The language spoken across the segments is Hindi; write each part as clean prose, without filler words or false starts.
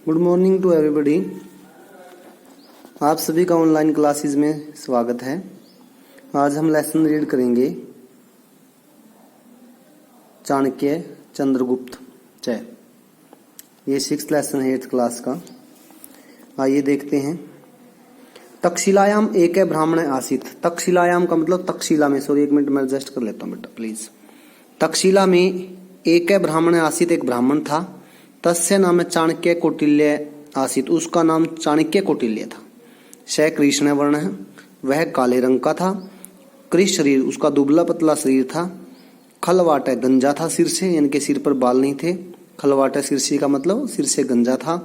Good morning to everybody. आप सभी का ऑनलाइन क्लासेस में स्वागत है। आज हम लेसन रीड करेंगे चाणक्य चंद्रगुप्त जय। ये 6th लेसन है 8th क्लास का। आइए देखते हैं। तक्षशिलायाम एक ब्राह्मण आसीत। तक्षशिलायाम का मतलब तक्षशिला में, सॉरी एक मिनट मैं एडजस्ट कर लेता हूँ बेटा प्लीज। तक्षशिला में एक ब्राह्मण आसीत, एक ब्राह्मण था। तस्य नाम चाणक्य कौटिल्य आसीत, उसका नाम चाणक्य कौटिल्य था। स कृष्ण वर्ण है, वह काले रंग का था। कृष शरीर, उसका दुबला पतला शरीर था। खलवाट गंजा था सिर से, यानी कि सिर पर बाल नहीं थे। खलवाट सिरसी का मतलब सिर से गंजा था।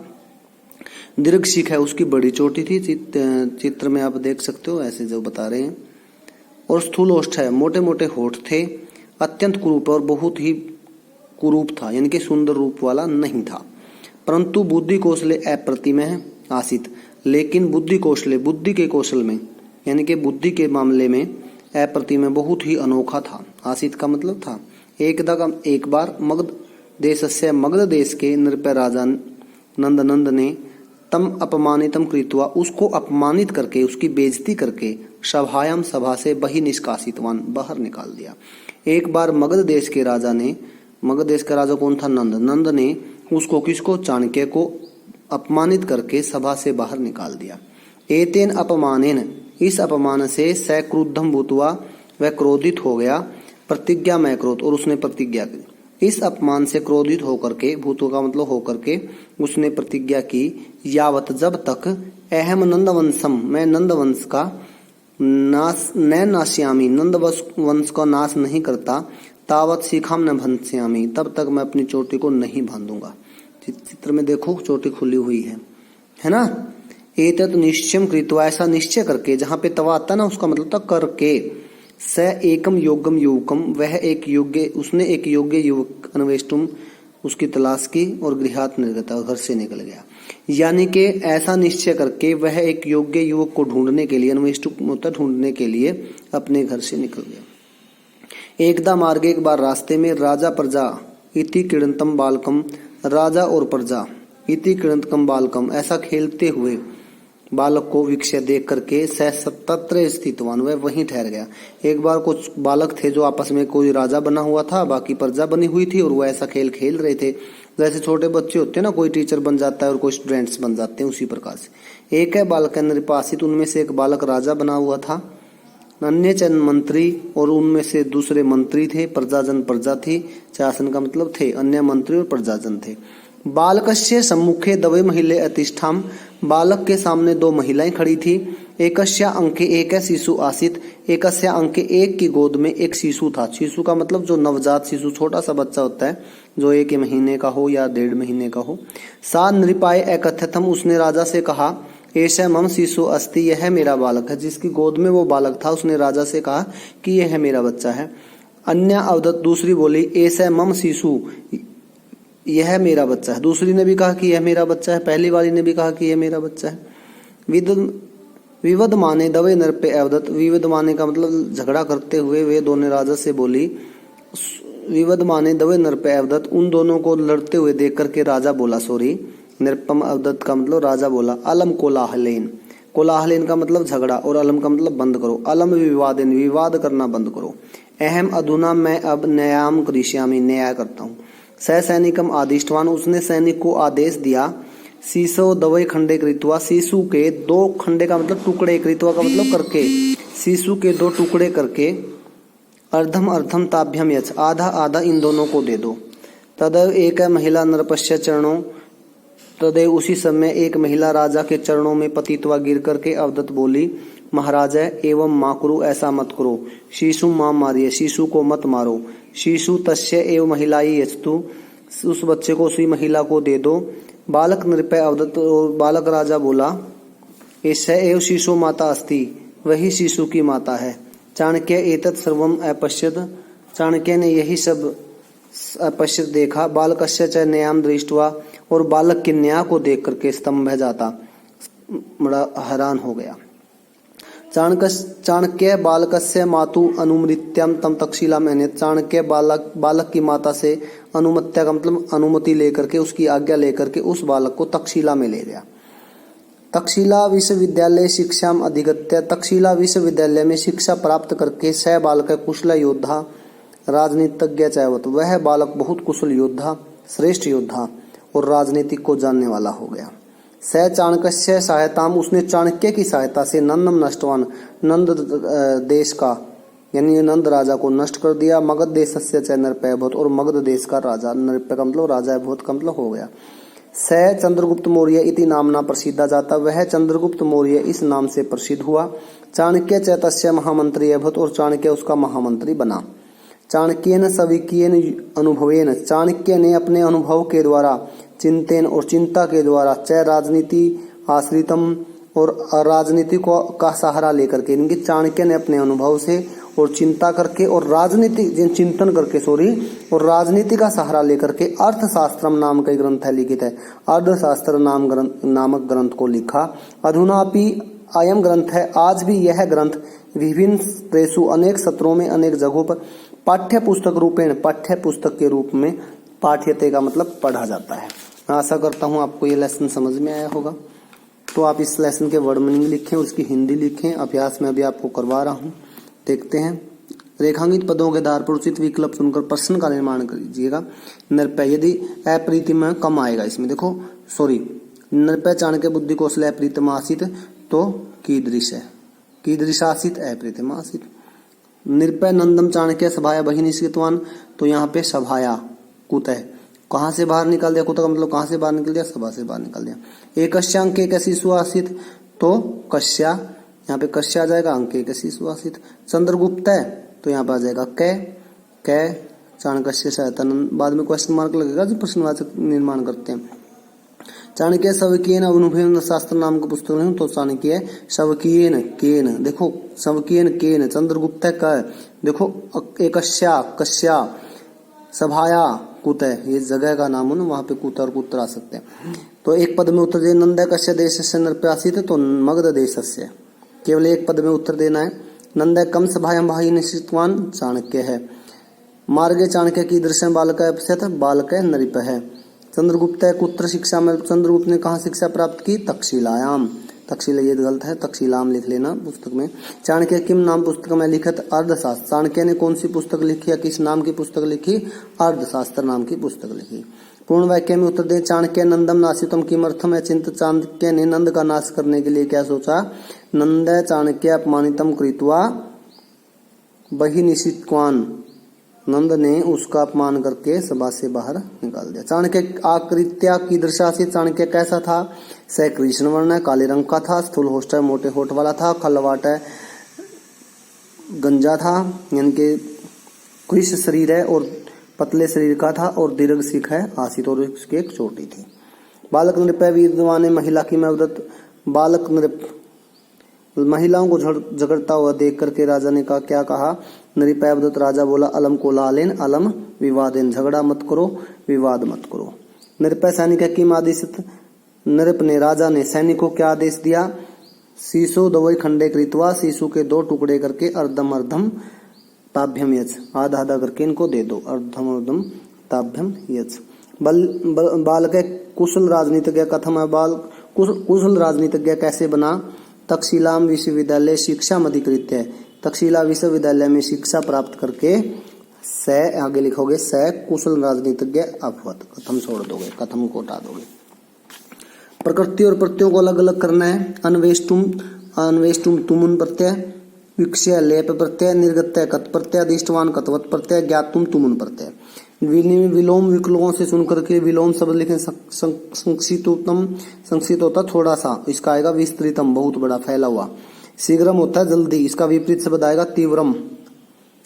दीर्घ शिख है, उसकी बड़ी चोटी थी। चित्र में आप देख सकते हो ऐसे जो बता रहे हैं। और स्थूल ओष्ठ है, मोटे मोटे होठ थे। अत्यंत कुरूप और बहुत ही कुरूप था, यानी कि सुंदर रूप वाला नहीं था। परंतु बुद्धि कौशले अप्रतिम आसित, लेकिन बुद्धि के कौशल में, यानी कि बुद्धि के मामले में अप्रतिम बहुत ही अनोखा था। आसित का मतलब था। एक बार मगध देश के नृप राजा नंद ने तम अपमानितम कृत्वा, उसको अपमानित करके, उसकी बेइज्जती करके, सभायाम सभा से बहि निष्कासितवान, बाहर निकाल दिया। एक बार मगध देश का राजा कौन था? नंद ने उसको, किसको? चाणक्य को अपमानित करके सभा से बाहर निकाल दिया। एतेन अपमानेन, इस अपमान से स क्रुद्धम भूत्वा, वह क्रोधित हो गया। प्रतिज्ञा में क्रोध, और उसने प्रतिज्ञा की। इस अपमान से क्रोधित होकर के, भूत्वा का मतलब होकर के, उसने प्रतिज्ञा की। यावत, जब तक, अहम नंदवंशम, मैं नंदवंश का नाश न नाश्यामी, नंद वंश का नाश नहीं करता। तावत शिखाम न भंस्यामी, तब तक मैं अपनी चोटी को नहीं बांधूंगा। चित्र में देखो चोटी खुली हुई है ना। एतत् निश्चयम कृत्वा, ऐसा निश्चय करके, जहां पे तवा आता ना उसका मतलब था करके। स एकम योगम युवकम, वह एक योग्य, उसने एक योग्य युवक अन्वेष्टुम, उसकी तलाश की। और गृहात निर्गता, घर से निकल गया। यानी कि ऐसा निश्चय करके वह एक योग्य युवक को ढूंढने के लिए, अन्वेष्टुम ढूंढने के लिए अपने घर से निकल गया। एकदा मार्गे, एक बार रास्ते में, राजा प्रजा इति क्रीडंतम बालकम, राजा और प्रजा इति क्रीडंतम बालकम, ऐसा खेलते हुए बालक को विक्षय देख करके तत्र स्थितवान, वह वहीं ठहर गया। एक बार कुछ बालक थे जो आपस में, कोई राजा बना हुआ था, बाकी प्रजा बनी हुई थी, और वह ऐसा खेल खेल रहे थे। जैसे छोटे बच्चे होते हैं ना, कोई टीचर बन जाता है और कोई स्टूडेंट्स बन जाते हैं, उसी प्रकार से। एक है बालक नृपासित, उनमें से एक बालक राजा बना हुआ था। अन्य चंद मंत्री, और उनमें से दूसरे मंत्री थे। प्रजाजन, प्रजा थी। शासन का मतलब थे, अन्य मंत्री और प्रजाजन थे। बालकस्य सम्मुखे दवे महिले अतिष्ठाम, बालक के सामने दो महिलाएं खड़ी थी। एकस्या अंके एक शिशु आसित, एकस्या अंके एक की गोद में एक शिशु था। शिशु का मतलब जो नवजात शिशु, छोटा सा बच्चा होता है, जो 1 महीने का हो या 1.5 महीने का हो। सा नृपाय अकथ्यतम, उसने राजा से कहा, ऐसा मम शिशु अस्ति, यह मेरा बालक है। जिसकी गोद में वो बालक था, उसने राजा से कहा कि यह मेरा बच्चा है। अन्य अवदत, दूसरी बोली, ऐसा मम शिशु, यह मेरा बच्चा है। दूसरी ने भी कहा कि यह मेरा बच्चा है। पहली वाली ने भी कहा कि यह मेरा बच्चा है। विवद माने दवे नरपे अवदत, विवद माने का मतलब झगड़ा करते हुए वे दोनों राजा से बोली। विवद माने दवे नरपे अवदत, उन दोनों को लड़ते हुए देख करके राजा बोला, सॉरी नृपम अवदत्त का मतलब राजा बोला, अलम कोलाहलेन, कोलाहलेन का मतलब झगड़ा, और अलम का मतलब बंद करो। अलम विवादेन, विवाद करना बंद करो। अहम अधुना, मैं अब न्यायाम करिष्यामि, न्याय करता हूँ। सैनिकम आदिष्टवान, उसने सैनिक को आदेश दिया। शीशो दवे खंडे कृत्वा, शिशु के 2 खंडे का मतलब टुकड़े, कृत्वा का मतलब करके, शिशु के 2 टुकड़े करके। अर्धम अर्धम ताभ्यम यच, आधा आधा इन दोनों को दे दो। तदैव एक महिला नरपश्य चरणों, तदैव उसी समय एक महिला राजा के चरणों में पतितवा गिर करके अवदत्त बोली, महाराज एवं माँ करो, ऐसा मत करो। शिशु माँ मारिए, शिशु को मत मारो। शिशु तस्य एवं महिलाई यस्तु, उस बच्चे को उसी महिला को दे दो। बालक नृपय अवदत्त, बालक राजा बोला, ऐसा एवं शिशु माता अस्ति, वही शिशु की माता है। चाणक्य एतत् सर्वम अपश्यत, चाणक्य ने यही सब अपश्यत देखा। बालकस्य च न्यायम दृष्ट्वा, और बालक के न्याय को देख करके स्तंभ जाता, बड़ा हैरान हो गया। चाणक्य बालकस्य मातु अनुमृत्यम तम तक्षशिला में, चाणक्य बालक की माता से अनुमत्या का मतलब अनुमति लेकर के, उसकी आज्ञा लेकर के उस बालक को तक्षशिला में ले गया। तक्षशिला विश्वविद्यालय शिक्षाम अधिगत्य, तक्षशिला विश्वविद्यालय में शिक्षा प्राप्त करके स बालक कुशल योद्धा राजनीतिज्ञ चैवत, वह बालक बहुत कुशल योद्धा, श्रेष्ठ योद्धा और राजनीति को जानने वाला हो गया। स चाणक्य सहायताम, उसने चाणक्य की सहायता से नंदम नष्टवान, नंद देश का यानी नंद राजा को नष्ट कर दिया। मगध देश से च नृपयभूत, और मगध देश का राजा, नृपय का मतलब राजा, भूत का मतलब हो गया। स चंद्रगुप्त मौर्य इति नामना प्रसिद्धा जाता, वह चंद्रगुप्त मौर्य इस नाम से प्रसिद्ध हुआ। चाणक्य चैतस्य महामंत्री अभूत, और चाणक्य उसका महामंत्री बना। चाणक्येन सविकीयेन अनुभवेन, चाणक्य ने अपने अनुभव के द्वारा, चिंतेन और चिंता के द्वारा, च राजनीति आश्रितम और राजनीति को का सहारा लेकर के, इनकी चाणक्य ने अपने अनुभव से और चिंता करके और राजनीति चिंतन करके और राजनीति का सहारा लेकर के अर्थशास्त्रम नाम का ग्रंथ है लिखित है, अर्थशास्त्र नामक ग्रंथ को लिखा। अधुनापि अयम ग्रंथ है, आज भी यह ग्रंथ विभिन्न प्रेसु, अनेक सत्रों में, अनेक जगहों पर पाठ्य पुस्तक रूपेण, पाठ्य पुस्तक के रूप में, पाठ्यते का मतलब पढ़ा जाता है। मैं आशा करता हूँ आपको ये लेसन समझ में आया होगा। तो आप इस लेसन के वर्ड मीनिंग लिखें, उसकी हिंदी लिखें। अभ्यास में अभी आपको करवा रहा हूँ, देखते हैं। रेखांकित पदों के आधार पर उचित विकल्प चुनकर प्रश्न का निर्माण कीजिएगा। नृपय, यदि अप्रीतिम कम आएगा इसमें, देखो नृपय चाणक्य बुद्धि कौशल अप्रीतिम आसित, तो कीदृश है, कीदृशासित अप्रीतिम आसित। नृपय नंदम चाणक्य सभाया बहिनिष्कृतवान, तो यहाँ पे सभाया कुतः, कहाँ से बाहर निकाल दिया, कुतः का मतलब कहाँ से बाहर निकल दिया, सभा से बाहर निकाल दिया। एकस्यांक एक शिशु आसित, तो कश्या, यहाँ पे कश्या आ जाएगा, अंक एक शिशु आसित। चंद्रगुप्त है, तो यहाँ पे आ जाएगा कै चाणक्य सहायता, बाद में क्वेश्चन मार्क लगेगा जो प्रश्नवाचक निर्माण करते हैं। चाणक्य शवकीयन अनुभव शास्त्र नाम का पुस्तक नहीं, तो चाणक्य शवकीयन केन, देखो शवकीयन केन, चंद्रगुप्त का, देखो एकस्या कश्या, सभाया कुत है, ये जगह का नाम हो ना, वहां पे कुत और कुत्र आ सकते हैं। तो एक पद में उत्तर दे, नंद कश्य देश से नृप्यासित, तो मगध देश से, केवल एक पद में उत्तर देना है। नंद कम सभाया भाई निश्चितवान, चाणक्य है। मार्गे चाणक्य की दृश्य बालक अपस्यत, बालक नृप है। चंद्रगुप्त कुत्र शिक्षा में, चंद्रगुप्त ने कहाँ शिक्षा प्राप्त की, तक्षशिलायाम, तक्षशिला ये गलत है, तक्षशिलाम लिख लेना पुस्तक में। चाणक्य किम नाम पुस्तक में लिखित, अर्थशास्त्र, चाणक्य ने कौन सी पुस्तक लिखी या किस नाम की पुस्तक लिखी, अर्थशास्त्र नाम की पुस्तक लिखी। पूर्ण वाक्य में उत्तर दे, चाणक्य नंदम नासितम किमर्थम है चिंत, चाणक्य ने नंद का नाश करने के लिए क्या सोचा। नंद चाणक्य अपमानितम कृत्वा बहिनिषित्वान, नंद ने उसका अपमान करके सभा से बाहर निकाल दिया। चाणक्य आकृत्या की दृशा से, चाणक्य कैसा था, स कृष्ण वर्ण है, काले रंग का था, स्थूल होष्ट है, मोटे होठ वाला था, खलवाट है, गंजा था, यानी कि कृष्ण शरीर है और पतले शरीर का था, और दीर्घ शिख है आसित, और उसकी एक चोटी थी। बालक नृपय विद्वान महिला की मदद, बालक नृप महिलाओं को झगड़ता हुआ देख करके राजा ने कहा, क्या कहा, नृपयवदत्त, राजा बोला, अलम कोलाहलेन अलम विवादेन, झगड़ा मत करो, विवाद मत करो। नृपय सैनिक किम आदेशित, नृप ने, राजा ने सैनिक को क्या आदेश दिया, शीशो दवई खंडे कृतवा, शीशु के 2 टुकड़े करके, अर्धम अर्धम ताभ्यम यच, आधा आधा करके इनको दे दो, अर्धम अर्धम ताभ्यम यच। बालक कुशल राजनीतिज्ञ कथम है, बाल कुशल राजनीतिज्ञ कैसे बना, तक्षशिलाम विश्वविद्यालय शिक्षा अधिकृत है, तक्षशिला विश्वविद्यालय में शिक्षा प्राप्त करके, स आगे लिखोगे, स कुशल राजनीतिज्ञ अभवत, कथम छोड़ दोगे, कथम को हटा दोगे। प्रकृति और प्रत्ययों को अलग अलग करना है। अन्वेष्टुम तुमुन प्रत्यय, विक्षय लेप प्रत्यय, निर्गत्य कत प्रत्यय, अधिष्ठवान कतवत प्रत्यय, ज्ञातुम तुमुन प्रत्यय। विलोम विकल्पों से सुन करके विलोम शब्द लिखें। संक्षिप्तोत्तम, संक्षिप्त होता थोड़ा सा, इसका आएगा विस्तृतम, बहुत बड़ा फैला हुआ। शीघ्रम होता है जल्दी, इसका विपरीत शब्द आएगा तीव्रम।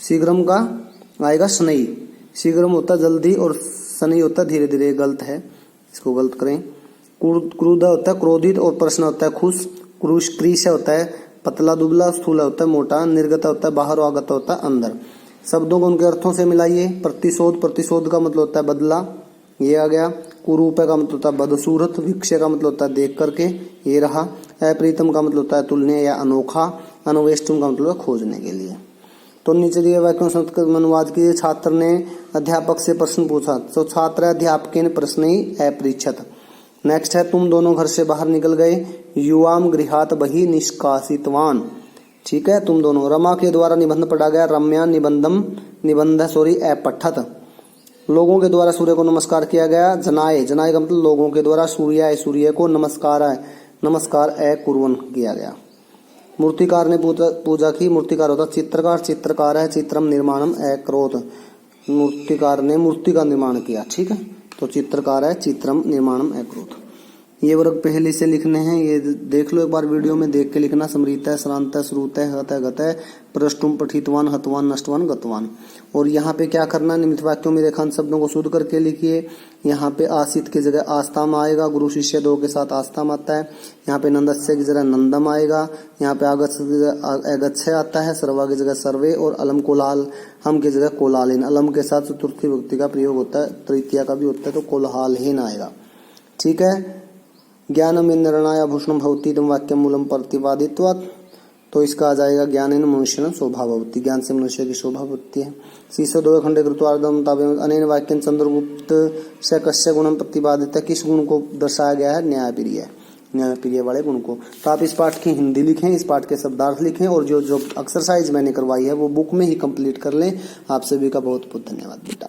शीघ्रम का आएगा शनई, शीघ्रम होता है जल्दी और शनई होता है धीरे धीरे, गलत है, इसको गलत करें। क्रुद्ध होता है क्रोधित, और प्रश्न होता है खुश। क्रीश होता है पतला दुबला, स्थूल होता है मोटा, निर्गत होता है बाहर, आगत होता है अंदर। शब्दों को उनके अर्थों से मिलाइए। प्रतिशोध, प्रतिशोध का मतलब होता है बदला, ये आ गया। कुरूप का मतलब होता है बदसूरत, विक्षय का मतलब होता है देख करके, ये रहा। अप्रीतम का मतलब होता है तुलनीय या अनोखा, अनवेष्टुम का मतलब खोजने के लिए। तो नीचे दिए वाक्यों संस्कृत में अनुवाद कीजिए। छात्र ने अध्यापक से प्रश्न पूछा, तो छात्र अध्यापक ने प्रश्न ही अपृच्छत। नेक्स्ट है तुम दोनों घर से बाहर निकल गए, युवाम गृहात बहि निष्कासितवान। ठीक है, तुम दोनों। रमा के द्वारा निबंध पढ़ा गया, रम्या निबंध अपठत। लोगों के द्वारा सूर्य को नमस्कार किया गया, जनाए का मतलब लोगों के द्वारा सूर्य को नमस्कार कुर्वन किया गया। मूर्तिकार ने पूजा की, मूर्तिकार होता चित्रकार है, चित्रम निर्माणम अकरोत। मूर्तिकार ने मूर्ति का निर्माण किया। ठीक है, तो चित्रकार है, चित्रम निर्माणम अकरोत। ये वर्ग पहले से लिखने हैं, ये देख लो एक बार वीडियो में देख के लिखना। समृत है, श्रांत है, श्रुत है, हत है, गत है, प्रष्टुम पठितवान, हतवान, नष्टवान, गतवान। और यहाँ पे क्या करना, निमित्त वाक्यों में रेखांत शब्दों को शुद्ध करके लिखिए। यहाँ पे आसित की जगह आस्ताम आएगा, गुरु शिष्य दो के साथ आस्ताम आता है। यहाँ पे नंदस्य की जगह नंदम आएगा, यहाँ पे अगच्छय आता है, सर्वा की जगह सर्वे, और अलम कोलाल हम की जगह कोलालीन। अलम के साथ चतुर्थी विभक्ति का प्रयोग होता है, तृतीया का भी होता है, तो कोलाहलहीन आएगा। ठीक है, ज्ञानम निर्णय भूषण भवती इदं वाक्यम मूलम प्रतिपादित्वात्, तो इसका आ जाएगा ज्ञानेन मनुष्यन शोभा भवति। ज्ञान से मनुष्य की शोभा होती है। शीर्ष दो खंडे कृत्वार्धम तावेन अनेन वाक्यन चंद्रगुप्त से कस्य गुणम प्रतिपादित। किस गुण को दर्शाया गया है, न्यायप्रिय वाले गुण को। तो आप इस पाठ की हिंदी लिखें, इस पाठ के शब्दार्थ लिखें, और जो एक्सरसाइज मैंने करवाई है वो बुक में ही कंप्लीट कर लें। आप सभी का बहुत बहुत धन्यवाद बेटा।